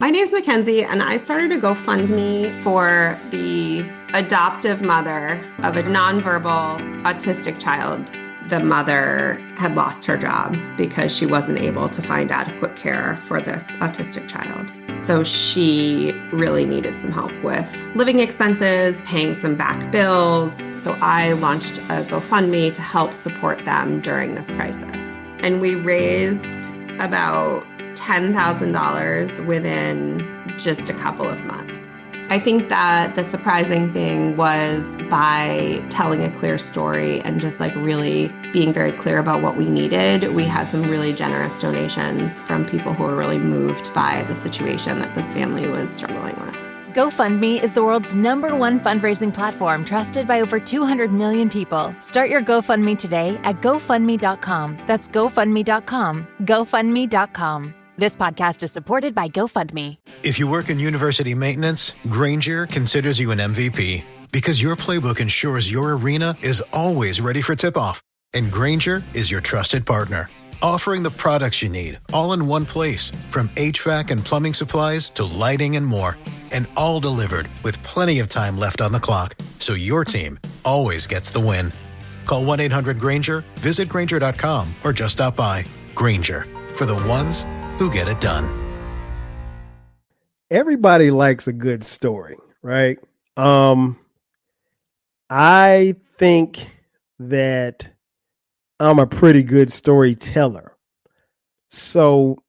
My name's Mackenzie, and I started a GoFundMe for the adoptive mother of a nonverbal autistic child. The mother had lost her job because she wasn't able to find adequate care for this autistic child. So she really needed some help with living expenses, paying some back bills. So I launched a GoFundMe to help support them during this crisis. And we raised about $10,000 within just a couple of months. I think that the surprising thing was by telling a clear story and just really being very clear about what we needed, we had some really generous donations from people who were really moved by the situation that this family was struggling with. GoFundMe is the world's #1 fundraising platform trusted by over 200 million people. Start your GoFundMe today at GoFundMe.com. That's GoFundMe.com. GoFundMe.com. This podcast is supported by GoFundMe. If you work in university maintenance, Grainger considers you an MVP because your playbook ensures your arena is always ready for tip-off. And Grainger is your trusted partner, offering the products you need all in one place, from HVAC and plumbing supplies to lighting and more, and all delivered with plenty of time left on the clock, so your team always gets the win. Call 1-800-GRAINGER, visit Grainger.com, or just stop by. Grainger, for the ones who get it done. Everybody likes a good story, right? I think that I'm a pretty good storyteller. So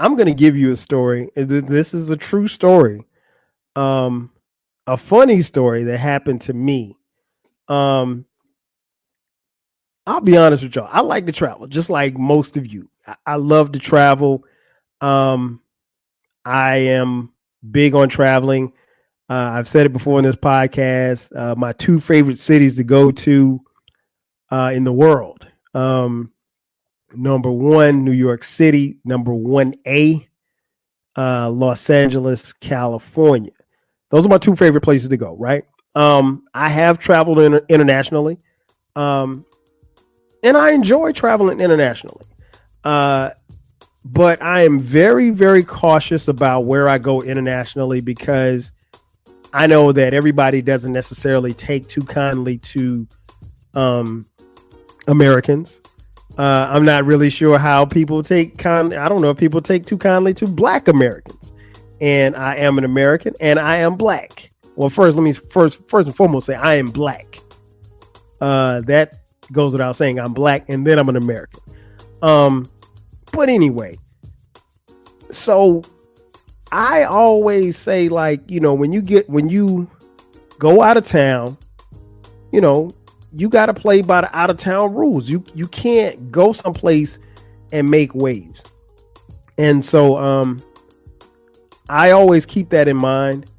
I'm going to give you a story. This is a true story. A funny story that happened to me. I'll be honest with y'all. I like to travel, just like most of you. I love to travel. I am big on traveling. I've said it before in this podcast. My two favorite cities to go to in the world. Number one, New York City. Number 1A, Los Angeles, California. Those are my two favorite places to go, right? I have traveled internationally. And I enjoy traveling internationally. But I am very, very cautious about where I go internationally because I know that everybody doesn't necessarily take too kindly to Americans. I'm not really sure how people take I don't know if people take too kindly to Black Americans. And I am an American and I am Black. Well, first and foremost say I am Black. That goes without saying. I'm Black and then I'm an American. But anyway, so I always say, when you go out of town, you got to play by the out of town rules. You can't go someplace and make waves. And so I always keep that in mind,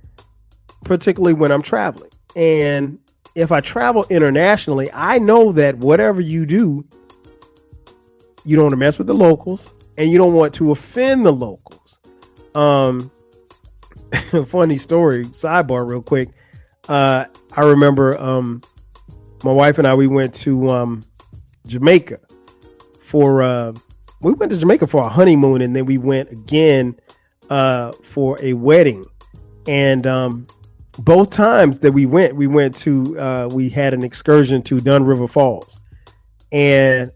particularly when I'm traveling. And if I travel internationally, I know that whatever you do, you don't want to mess with the locals and you don't want to offend the locals. Funny story, sidebar real quick. I remember my wife and I, we went to Jamaica for a honeymoon, and then we went again for a wedding. And both times that we had an excursion to Dunn River Falls. And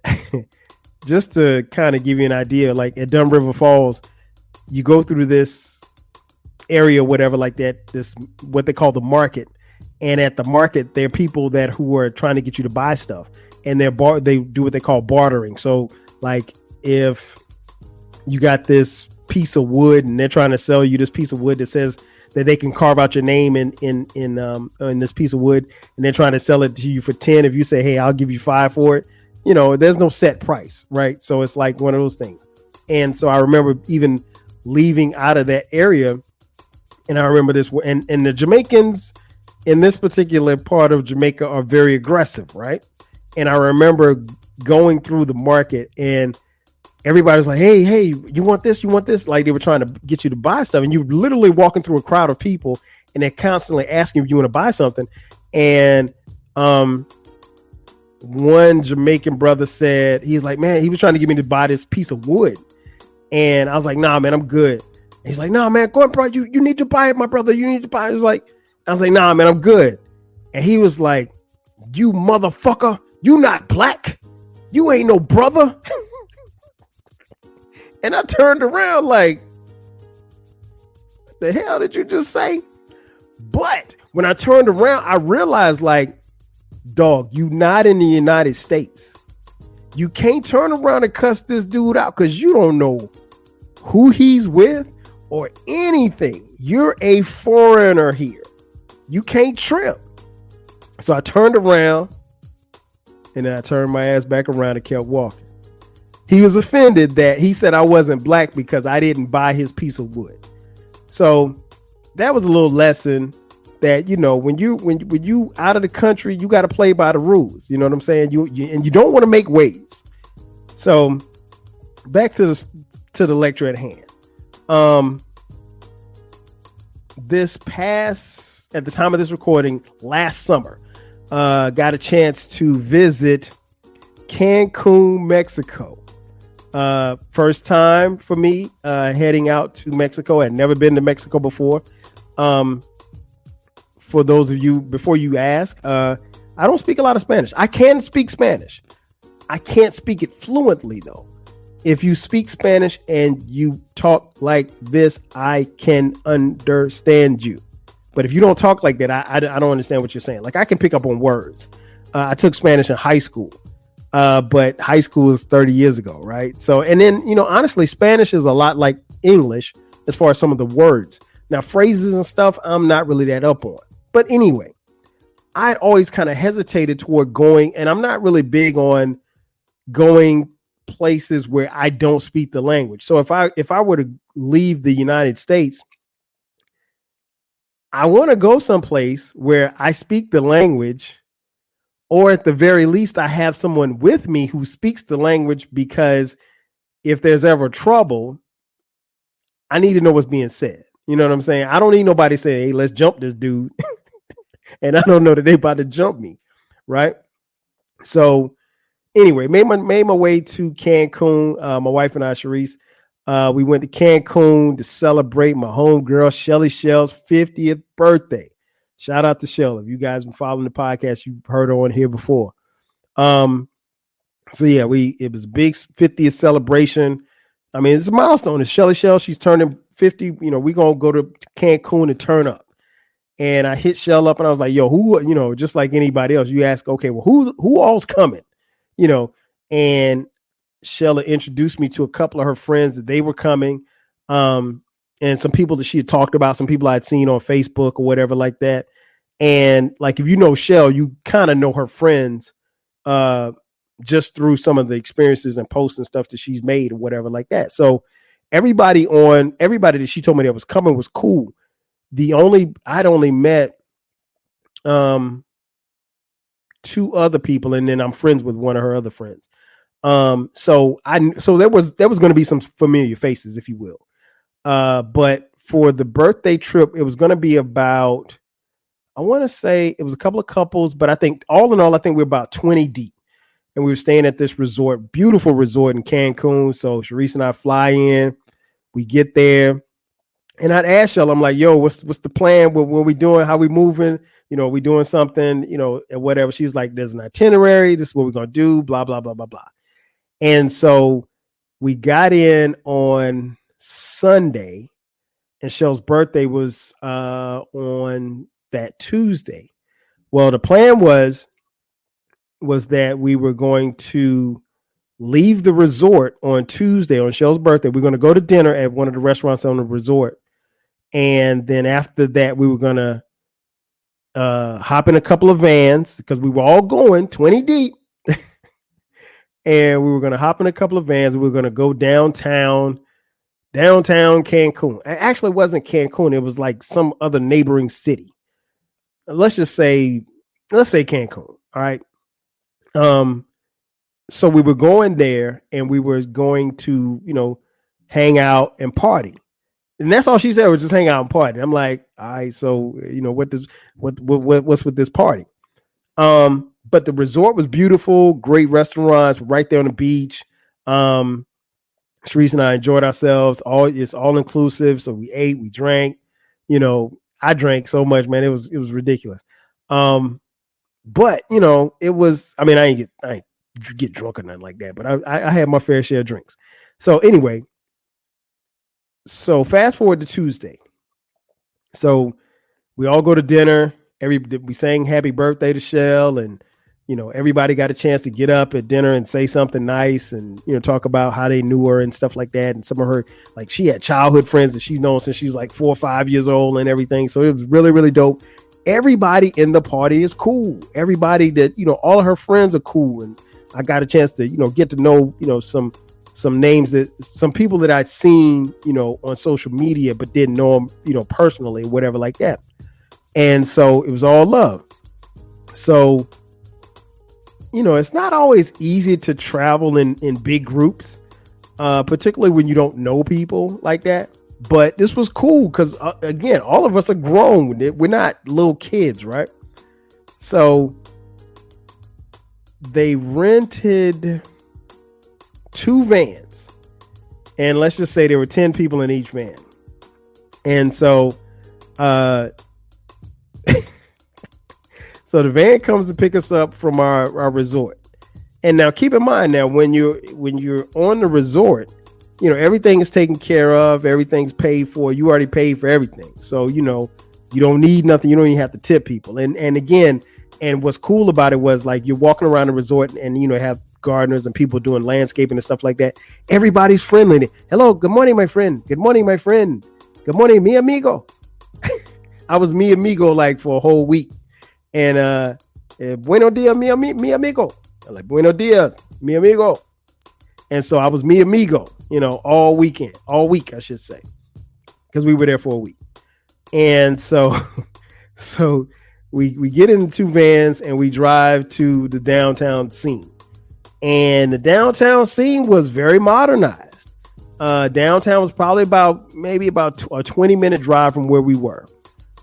just to kind of give you an idea, like at Dunn River Falls, you go through this area, whatever, like that, this, what they call the market. And at the market, there are people who are trying to get you to buy stuff, and they do what they call bartering. So like if you got this piece of wood and they're trying to sell you this piece of wood that says that they can carve out your name in this piece of wood, and they're trying to sell it to you for 10. If you say, hey, I'll give you 5 for it, there's no set price, right? So it's like one of those things. And so I remember even leaving out of that area, and I remember this, and the Jamaicans in this particular part of Jamaica are very aggressive, right? And I remember going through the market and everybody's like, hey, you want this? You want this? Like they were trying to get you to buy stuff, and you're literally walking through a crowd of people and they're constantly asking if you want to buy something. And one Jamaican brother said, he's like, man, he was trying to get me to buy this piece of wood. And I was like, nah, man, I'm good. He's like, nah, man, go on, bro. You need to buy it, my brother. You need to buy it. I was like, nah, man, I'm good. And he was like, you motherfucker, you not black. You ain't no brother. And I turned around like, what the hell did you just say? But when I turned around, I realized like, dog, you not in the United States. You can't turn around and cuss this dude out because you don't know who he's with or anything. You're a foreigner here. You can't trip. So I turned around and then I turned my ass back around and kept walking. He was offended that he said I wasn't black because I didn't buy his piece of wood. So that was a little lesson that, you know, when you out of the country, you got to play by the rules. You know what I'm saying? You and you don't want to make waves. So back to the lecture at hand. At the time of this recording, last summer, got a chance to visit Cancun, Mexico. First time for me heading out to Mexico. I'd never been to Mexico before. For those of you, before you ask, I don't speak a lot of Spanish. I can speak Spanish. I can't speak it fluently, though. If you speak Spanish and you talk like this, I can understand you. But if you don't talk like that, I don't understand what you're saying. Like, I can pick up on words. I took Spanish in high school, but high school is 30 years ago, right? So, and then, you know, honestly, Spanish is a lot like English as far as some of the words. Now, phrases and stuff, I'm not really that up on. But anyway, I'd always kind of hesitated toward going, and I'm not really big on going places where I don't speak the language. So if I were to leave the United States, I want to go someplace where I speak the language, or at the very least, I have someone with me who speaks the language, because if there's ever trouble, I need to know what's being said. You know what I'm saying? I don't need nobody saying, hey, let's jump this dude. And I don't know that they about to jump me. Right. So anyway, made my way to Cancun. My wife and I, Sharice, we went to Cancun to celebrate my homegirl, Shelly Shell's 50th birthday. Shout out to Shell. If you guys been following the podcast, you've heard her on here before. So yeah, it was a big 50th celebration. I mean, it's a milestone. It's Shelly Shell. She's turning 50. You know, we're going to go to Cancun and turn up. And I hit Shell up and I was like, yo, who, you know, just like anybody else, you ask, okay, well, who all's coming? You know, and Shella introduced me to a couple of her friends that they were coming. And some people that she had talked about, some people I'd seen on Facebook or whatever like that. And like, if you know Shell, you kind of know her friends just through some of the experiences and posts and stuff that she's made or whatever like that. So everybody that she told me that was coming was cool. I'd only met 2 other people, and then I'm friends with one of her other friends. So there was going to be some familiar faces, if you will. But for the birthday trip, it was going to be about, I want to say it was a couple of couples, but I think all in all, I think we're about 20 deep, and we were staying at this resort, beautiful resort in Cancun. So Sharice and I fly in, we get there. And I'd ask y'all, I'm like, yo, what's the plan? What we doing? How we moving? You know, we doing something, you know, and whatever. She's like, there's an itinerary. This is what we're going to do, blah, blah, blah, blah, blah. And so we got in on Sunday, and Shell's birthday was on that Tuesday. Well, the plan was that we were going to leave the resort on Tuesday on Shell's birthday. We're going to go to dinner at one of the restaurants on the resort. And then after that, we were going to hop in a couple of vans, because we were all going 20 deep. And we were going to hop in a couple of vans. And we were going to go downtown Cancun. Actually, it wasn't Cancun. It was like some other neighboring city. Let's say Cancun. All right. So we were going there, and we were going to, you know, hang out and party. And that's all she said, was just hang out and party. I'm like, all right, so, you know, what's with this party? But the resort was beautiful, great restaurants right there on the beach. Sharice and I enjoyed ourselves. It's all inclusive. So we ate, we drank. I drank so much, man. It was ridiculous. But it was. I mean, I ain't get drunk or nothing like that. But I had my fair share of drinks. So anyway, so fast forward to Tuesday. So we all go to dinner. We sang happy birthday to Shell, and everybody got a chance to get up at dinner and say something nice and talk about how they knew her and stuff like that. And some of her, like, she had childhood friends that she's known since she was like 4 or 5 years old and everything. So it was really, really dope. Everybody in the party is cool. Everybody that all of her friends are cool, and I got a chance to get to know some names, that some people that I'd seen on social media but didn't know them personally, whatever like that. And so it was all love. So it's not always easy to travel in big groups, particularly when you don't know people like that. But this was cool because, again, all of us are grown. We're not little kids, right? So they rented 2 vans. And let's just say there were 10 people in each van. And so so the van comes to pick us up from our resort. And now keep in mind, now when you're on the resort, everything is taken care of, everything's paid for. You already paid for everything. So you don't need nothing. You don't even have to tip people. And again, and what's cool about it was, like, you're walking around the resort and have gardeners and people doing landscaping and stuff like that. Everybody's friendly. Hello, good morning, my friend. Good morning, my friend. Good morning, mi amigo. I was mi amigo like for a whole week. And buenos dias, mi amigo. I'm like, buenos dias, mi amigo. And so I was mi amigo, all week, I should say, because we were there for a week. And so we get in the 2 vans and we drive to the downtown scene. And the downtown scene was very modernized. Downtown was probably about a 20-minute drive from where we were.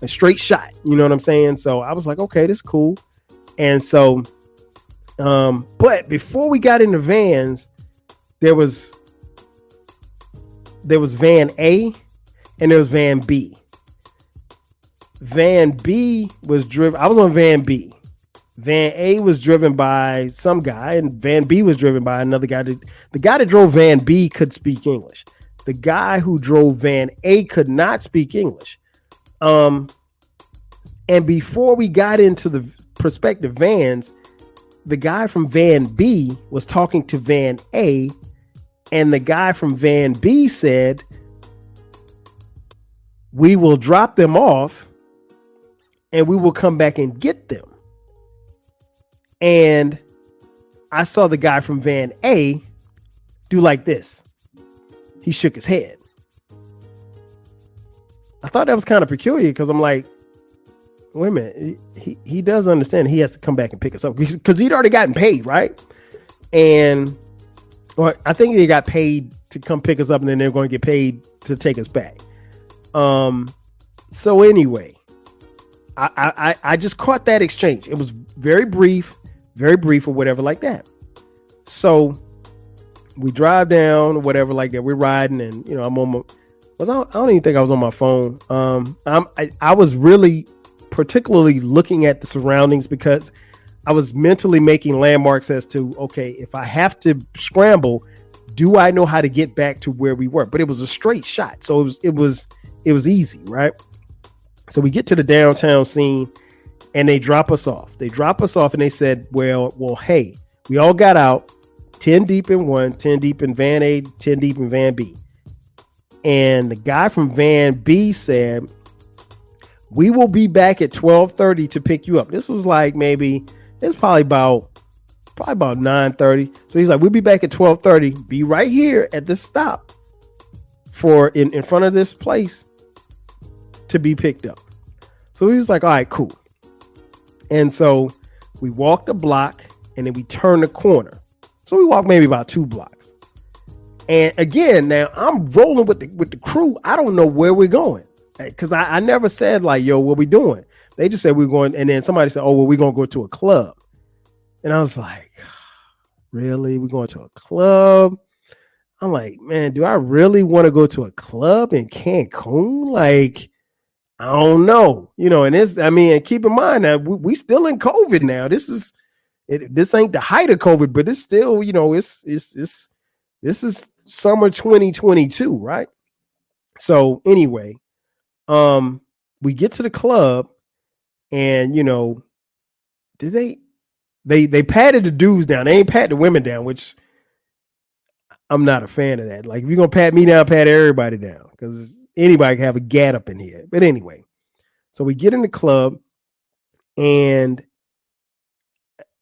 A straight shot, you know what I'm saying? So I was like, okay, this is cool. And so, but before we got in the vans, there was van A and there was van B. Van B was driven. I was on van B. Van A was driven by some guy, and van B was driven by another guy. The guy that drove van B could speak English. The guy who drove van A could not speak English. And before we got into the prospective vans, the guy from van B was talking to van A, and the guy from van B said, "We will drop them off and we will come back and get them." And I saw the guy from van A do like this. He shook his head. I thought that was kind of peculiar because I'm like, wait a minute, he does understand he has to come back and pick us up because he'd already gotten paid, right? Or I think he got paid to come pick us up, and then they're going to get paid to take us back. So anyway, I just caught that exchange. It was very brief or whatever like that. So we drive down or whatever like that. We're riding, and I'm on my. I don't even think I was on my phone. I was really particularly looking at the surroundings because I was mentally making landmarks as to, okay, if I have to scramble, do I know how to get back to where we were? But it was a straight shot, so it was easy, right? So we get to the downtown scene, and they drop us off. And they said, well, hey, we all got out, 10 deep in one, 10 deep in van A, 10 deep in van B. And the guy from van B said, "We will be back at 12:30 to pick you up." This was like it's probably about 9:30. So he's like, "We'll be back at 12:30. Be right here at this stop for in front of this place to be picked up." So he was like, "All right, cool." And so we walked a block and then we turned the corner. So we walked maybe about 2 blocks. And again, now I'm rolling with the crew. I don't know where we're going because I never said like, "Yo, what we doing?" They just said we're going. And then somebody said, "Oh, well, we're going to go to a club." And I was like, "Really? We're going to a club?" I'm like, man, do I really want to go to a club in Cancun? Like, I don't know, and and keep in mind that we still in COVID now. This ain't the height of COVID, but it's still, this is summer 2022, right? So anyway, we get to the club, and did they patted the dudes down. They ain't pat the women down, which I'm not a fan of that. Like, if you're gonna pat me down, pat everybody down, because anybody can have a gat up in here. But anyway, so we get in the club, and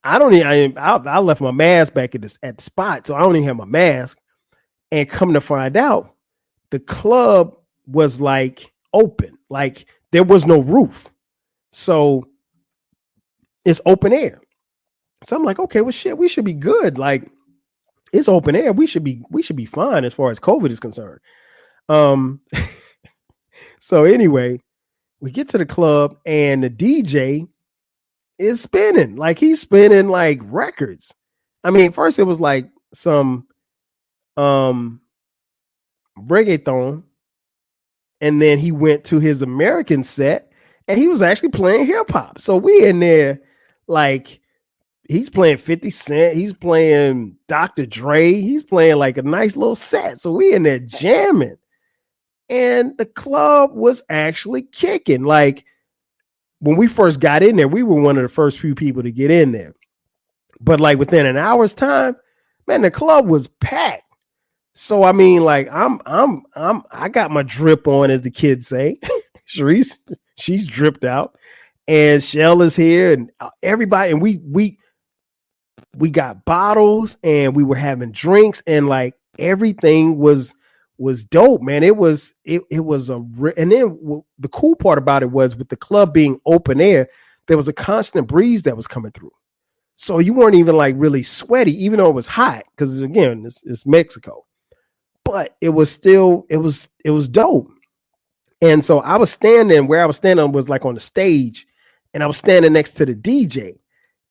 I left my mask back at the spot, so I don't even have my mask. And come to find out, the club was like open, like there was no roof, so it's open air. So I'm like, okay, well, shit, we should be good. Like, it's open air. We should be fine as far as COVID is concerned. So anyway, we get to the club, and the DJ is spinning. Like, he's spinning like records. I mean, first it was like some reggaeton, and then he went to his American set, and he was actually playing hip hop. So we in there, like, he's playing 50 Cent, he's playing Dr. Dre, he's playing like a nice little set. So we in there jamming, and the club was actually kicking. Like, when we first got in there, we were one of the first few people to get in there. But like within an hour's time, man, the club was packed. So I mean, like, I got my drip on, as the kids say. Sharice, she's dripped out, and Shell is here, and everybody, and we got bottles, and we were having drinks, and like everything was dope, man. It was and then the cool part about it was, with the club being open air, there was a constant breeze that was coming through. So you weren't even like really sweaty, even though it was hot, because again, it's Mexico. But it was still, it was dope. And so I was standing was like on the stage, and I was standing next to the DJ,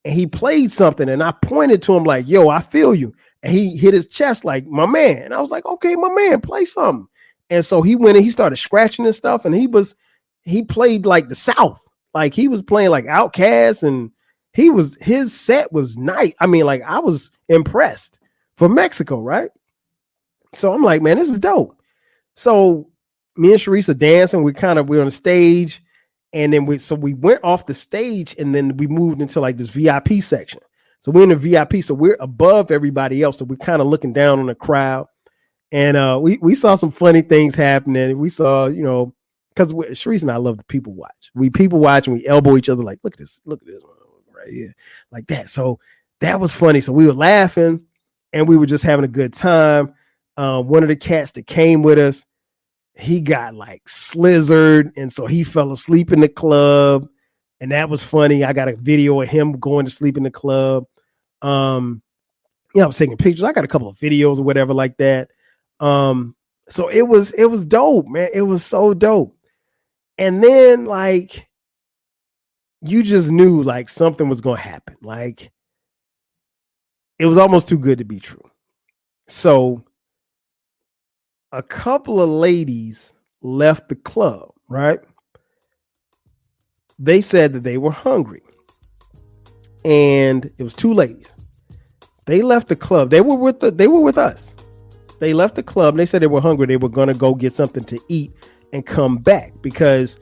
and he played something, and I pointed to him like, yo, I feel you. And he hit his chest like, my man. And I was like, okay, my man, play something. And so he went and he started scratching and stuff, and he played like the South. Like, he was playing like Outkast, and his set was nice. I mean, like, I was impressed for Mexico, right? So I'm like, man, this is dope. So me and Sharice are dancing. We're on the stage, and then we went off the stage, and then we moved into like this VIP section. So we're in the VIP, so we're above everybody else. So we're kind of looking down on the crowd, and we saw some funny things happening. We saw, because Sharice and I love to people watch. We people watch, and we elbow each other like, look at this right here, like that. So that was funny. So we were laughing, and we were just having a good time. One of the cats that came with us, he got like slizzard, and so he fell asleep in the club, and that was funny. I got a video of him going to sleep in the club. I was taking pictures. I got a couple of videos or whatever like that. So it was dope, man. It was so dope. And then, like, you just knew like something was going to happen. Like, it was almost too good to be true. So a couple of ladies left the club, right? They said that they were hungry, and it was two ladies. They left the club. They were with us. They left the club, and they said they were hungry. They were going to go get something to eat and come back, because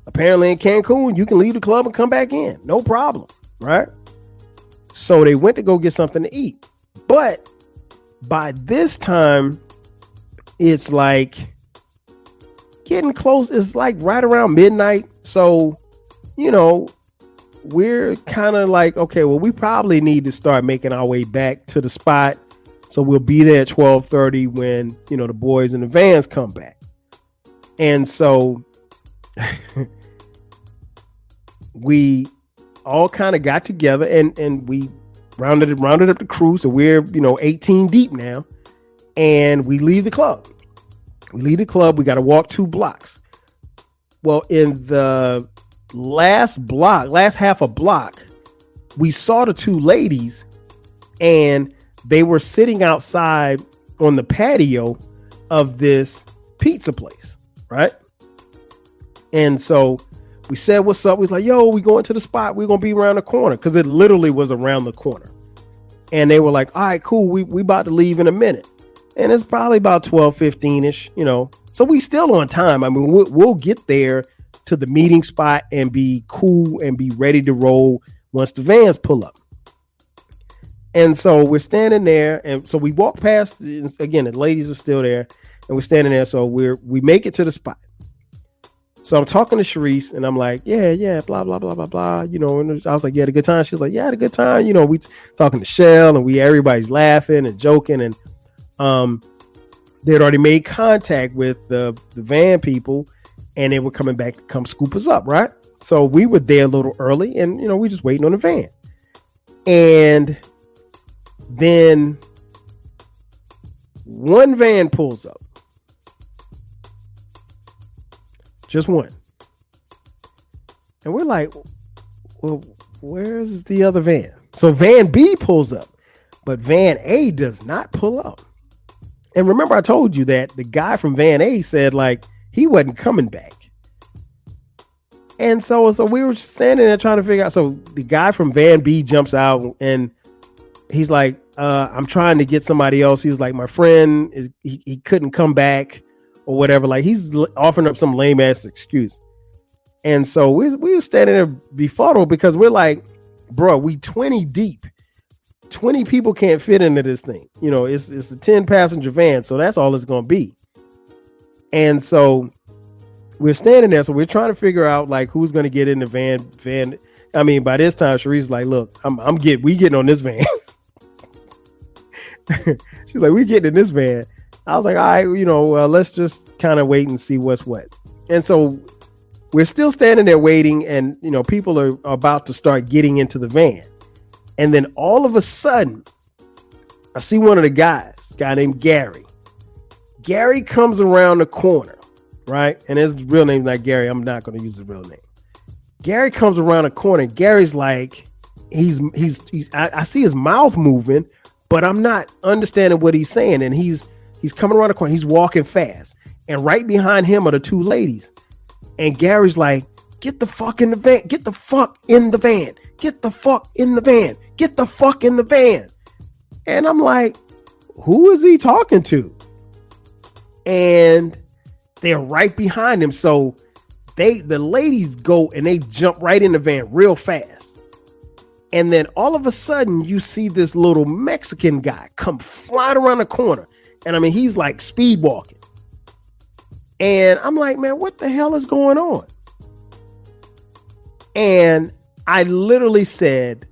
apparently in Cancun, you can leave the club and come back in. No problem, right? So they went to go get something to eat. But by this time, it's like getting close. It's like right around midnight. So, we're kind of like, okay, well, we probably need to start making our way back to the spot. So we'll be there at 12:30 when, the boys in the vans come back. And so we all kind of got together, and we rounded up the crew. So we're, 18 deep now. And we leave the club. We got to walk 2 blocks. Well, in the last half a block, we saw the two ladies, and they were sitting outside on the patio of this pizza place, right? And so we said, what's up? We was like, yo, we going to the spot. We're going to be around the corner, because it literally was around the corner. And they were like, all right, cool. We about to leave in a minute. And it's probably about 12:15-ish, So we still on time. I mean, we'll get there to the meeting spot and be cool and be ready to roll once the vans pull up. And so we're standing there. And so we walk past, again, the ladies are still there, and we're standing there. So we make it to the spot. So I'm talking to Sharice, and I'm like, yeah, blah, blah, blah, blah, blah. And I was like, you had a good time? She was like, yeah, I had a good time. We talking to Shell, and everybody's laughing and joking. And they had already made contact with the van people, and they were coming back to come scoop us up, right? So we were there a little early, and, we just waiting on the van. And then one van pulls up. Just one. And we're like, well, where's the other van? So van B pulls up, but van A does not pull up. And remember, I told you that the guy from van A said, like, he wasn't coming back. And so we were standing there trying to figure out. So the guy from van B jumps out, and he's like, I'm trying to get somebody else. He was like, my friend he couldn't come back, or whatever. Like, he's offering up some lame ass excuse. And so we were standing there befuddled, because we're like, bro, we 20 deep. 20 people can't fit into this thing. It's a 10 passenger van. So that's all it's going to be. And so we're standing there. So we're trying to figure out, like, who's going to get in the van. I mean, by this time, Sharice's like, look, we getting on this van. She's like, we getting in this van. I was like, all right, let's just kind of wait and see what's what. And so we're still standing there waiting, and, people are about to start getting into the van. And then all of a sudden, I see one of the guys, a guy named Gary. Gary comes around the corner, right? And his real name's not Gary. I'm not going to use the real name. Gary comes around the corner. Gary's like, I see his mouth moving, but I'm not understanding what he's saying. And he's coming around the corner. He's walking fast. And right behind him are the two ladies. And Gary's like, get the fuck in the van. Get the fuck in the van. Get the fuck in the van. Get the fuck in the van. And I'm like, who is he talking to? And they're right behind him. So the ladies go and they jump right in the van real fast. And then all of a sudden you see this little Mexican guy come flying around the corner. And I mean, he's like speed walking. And I'm like, man, what the hell is going on? And I literally said,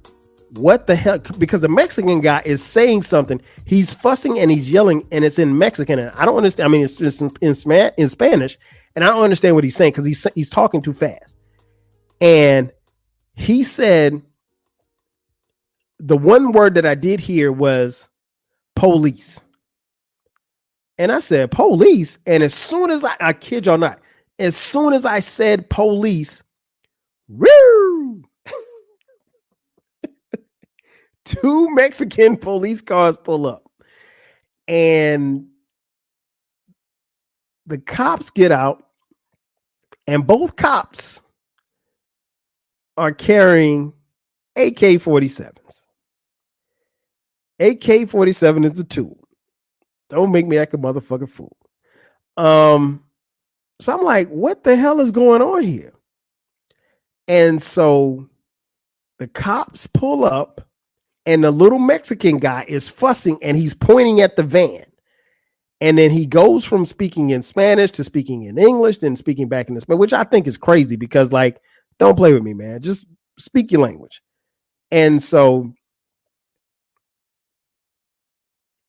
what the hell? Because the Mexican guy is saying something. He's fussing and he's yelling, and it's in Mexican. And I don't understand. I mean, it's in Spanish, and I don't understand what he's saying, because he's talking too fast. And he said, the one word that I did hear was police. And I said, police. And as soon as I kid y'all not, as soon as I said police, woo, two Mexican police cars pull up, and the cops get out, and both cops are carrying AK-47s. AK-47 is the tool. Don't make me act a motherfucking fool. So I'm like, what the hell is going on here? And so the cops pull up, and the little Mexican guy is fussing, and he's pointing at the van. And then he goes from speaking in Spanish to speaking in English, then speaking back in Spanish, which I think is crazy, because, like, don't play with me, man. Just speak your language. And so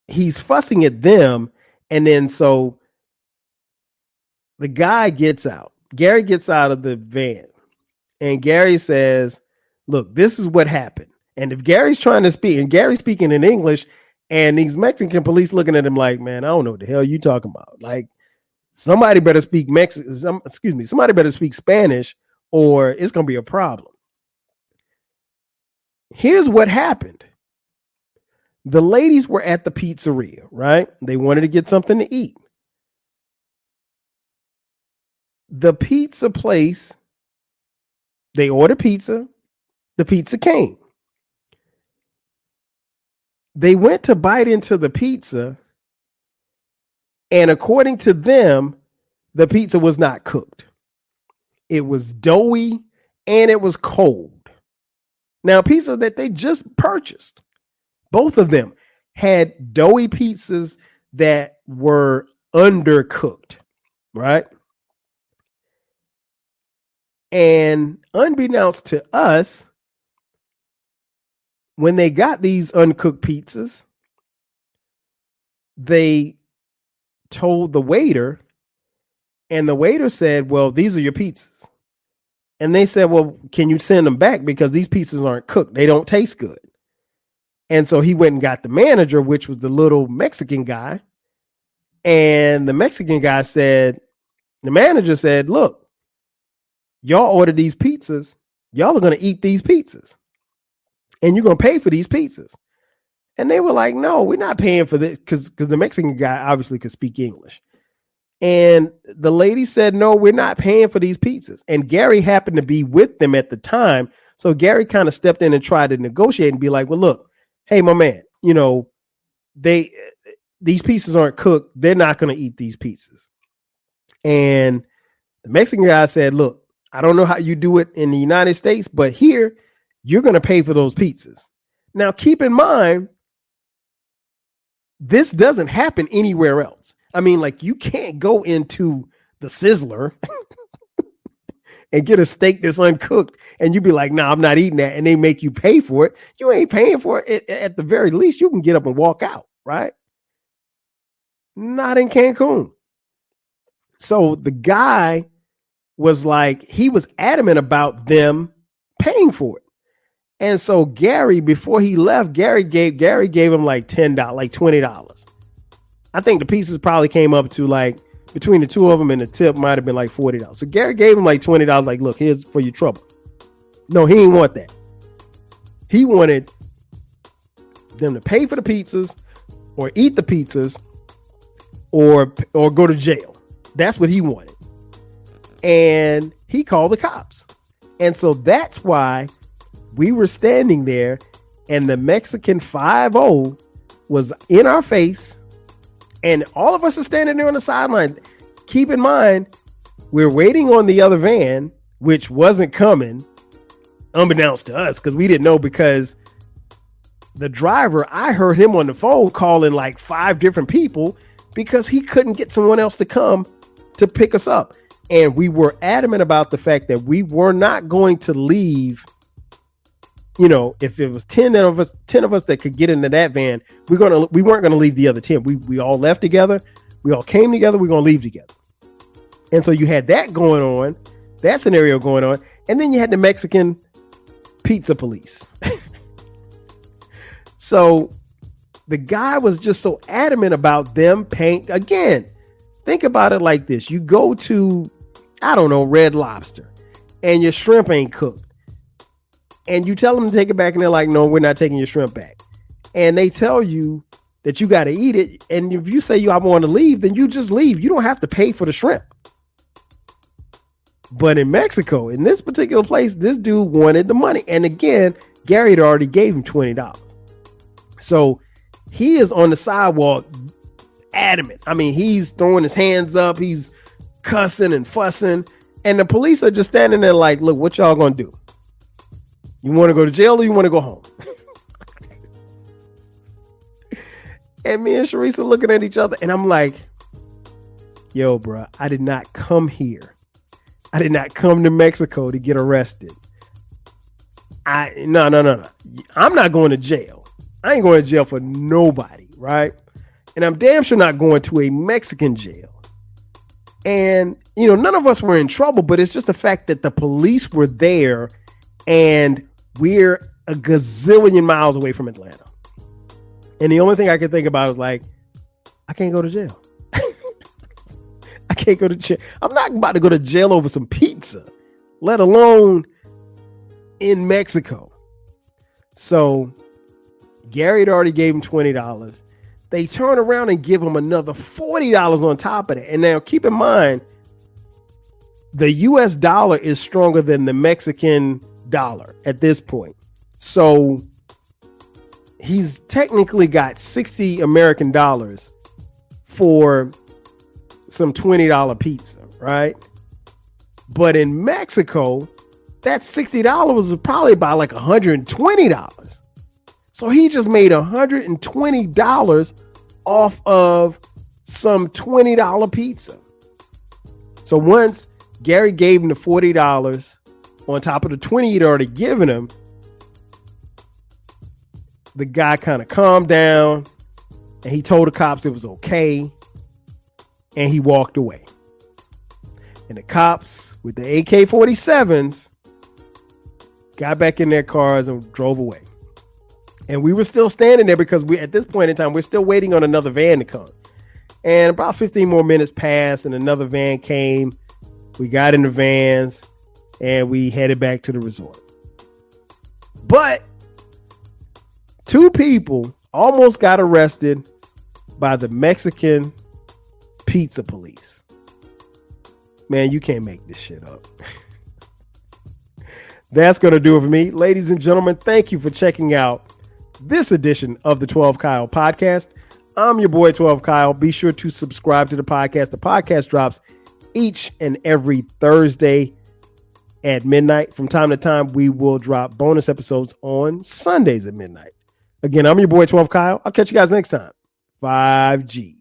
he's fussing at them. And then so the guy gets out. Gary gets out of the van, and Gary says, look, this is what happened. And if Gary's trying to speak, and Gary's speaking in English, and these Mexican police looking at him like, man, I don't know what the hell you talking about. Like, somebody better speak somebody better speak Spanish, or it's going to be a problem. Here's what happened. The ladies were at the pizzeria, right? They wanted to get something to eat. The pizza place, they ordered pizza. The pizza came. They went to bite into the pizza, and according to them, the pizza was not cooked. It was doughy and it was cold. Now, pizza that they just purchased, both of them had doughy pizzas that were undercooked, right? And unbeknownst to us, when they got these uncooked pizzas, they told the waiter, and the waiter said, well, these are your pizzas. And they said, well, can you send them back? Because these pizzas aren't cooked. They don't taste good. And so he went and got the manager, which was the little Mexican guy. And the Mexican guy said, the manager said, look, y'all ordered these pizzas. Y'all are going to eat these pizzas. And you're going to pay for these pizzas. And they were like, no, we're not paying for this, because the Mexican guy obviously could speak English. And the lady said, no, we're not paying for these pizzas. And Gary happened to be with them at the time. So Gary kind of stepped in and tried to negotiate and be like, well, look, hey, my man, you know, these pizzas aren't cooked. They're not going to eat these pizzas. And the Mexican guy said, look, I don't know how you do it in the United States, but here you're going to pay for those pizzas. Now, keep in mind, this doesn't happen anywhere else. I mean, like, you can't go into the Sizzler and get a steak that's uncooked and you be like, nah, I'm not eating that. And they make you pay for it. You ain't paying for it. At the very least, you can get up and walk out, right? Not in Cancun. So the guy was like, he was adamant about them paying for it. And so Gary, before he left, Gary gave him like $10, like $20. I think the pieces probably came up to, like, between the two of them and the tip might have been like $40. So Gary gave him like $20, like, look, here's for your trouble. No, he didn't want that. He wanted them to pay for the pizzas or eat the pizzas or go to jail. That's what he wanted. And he called the cops. And so that's why we were standing there and the Mexican 5-0 was in our face. And all of us are standing there on the sideline. Keep in mind, we're waiting on the other van, which wasn't coming, unbeknownst to us, because we didn't know, because the driver, I heard him on the phone calling like 5 different people because he couldn't get someone else to come to pick us up. And we were adamant about the fact that we were not going to leave. You know, if it was 10 of us that could get into that van, we weren't going to leave the other 10. We all left together. We all came together. We're going to leave together. And so you had that going on, that scenario going on. And then you had the Mexican pizza police. So the guy was just so adamant about them paying. Again, think about it like this. You go to, I don't know, Red Lobster, and your shrimp ain't cooked. And you tell them to take it back, and they're like, no, we're not taking your shrimp back. And they tell you that you got to eat it. And if you say I want to leave, then you just leave. You don't have to pay for the shrimp. But in Mexico, in this particular place, this dude wanted the money. And again, Gary had already gave him $20. So he is on the sidewalk adamant. I mean, he's throwing his hands up. He's cussing and fussing. And the police are just standing there like, look, what y'all going to do? You want to go to jail or you want to go home? And me and Sharice are looking at each other, and I'm like, yo, bro, I did not come here. I did not come to Mexico to get arrested. No. I'm not going to jail. I ain't going to jail for nobody, right? And I'm damn sure not going to a Mexican jail. And, you know, none of us were in trouble, but it's just the fact that the police were there and we're a gazillion miles away from Atlanta. And the only thing I could think about is like, I can't go to jail. I can't go to jail. I'm not about to go to jail over some pizza, let alone in Mexico. So Gary had already gave him $20. They turn around and give him another $40 on top of it. And now keep in mind, the US dollar is stronger than the Mexican dollar at this point. So he's technically got 60 American dollars for some $20 pizza, right? But in Mexico, that $60 was probably about like $120. So he just made $120 off of some $20 pizza. So once Gary gave him the $40 on top of the $20 he'd already given him, the guy kind of calmed down and he told the cops it was okay. And he walked away. And the cops with the AK-47s got back in their cars and drove away. And we were still standing there because at this point in time, we're still waiting on another van to come. And about 15 more minutes passed and another van came. We got in the vans and we headed back to the resort. But 2 people almost got arrested by the Mexican pizza police. Man, you can't make this shit up. That's going to do it for me. Ladies and gentlemen, thank you for checking out this edition of the 12 Kyle podcast. I'm your boy 12 Kyle. Be sure to subscribe to the podcast. The podcast drops each and every Thursday at midnight. From time to time, we will drop bonus episodes on Sundays at midnight. Again, I'm your boy 12 Kyle. I'll catch you guys next time. 5Gs.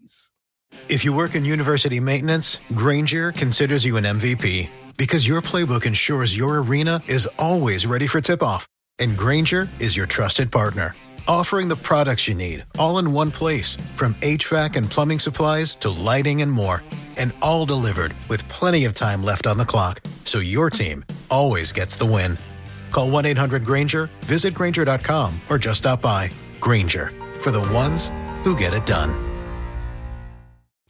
If you work in university maintenance, Granger considers you an MVP because your playbook ensures your arena is always ready for tip-off. And Granger is your trusted partner, offering the products you need all in one place, from HVAC and plumbing supplies to lighting and more. And all delivered with plenty of time left on the clock, so your team always gets the win. Call 1-800-GRANGER, visit Granger.com, or just stop by. Granger, for the ones who get it done.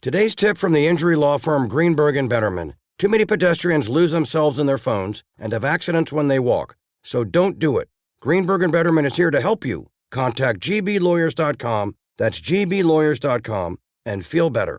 Today's tip from the injury law firm Greenberg and Betterman. Too many pedestrians lose themselves in their phones and have accidents when they walk. So don't do it. Greenberg and Betterman is here to help you. Contact gblawyers.com, that's gblawyers.com, and feel better.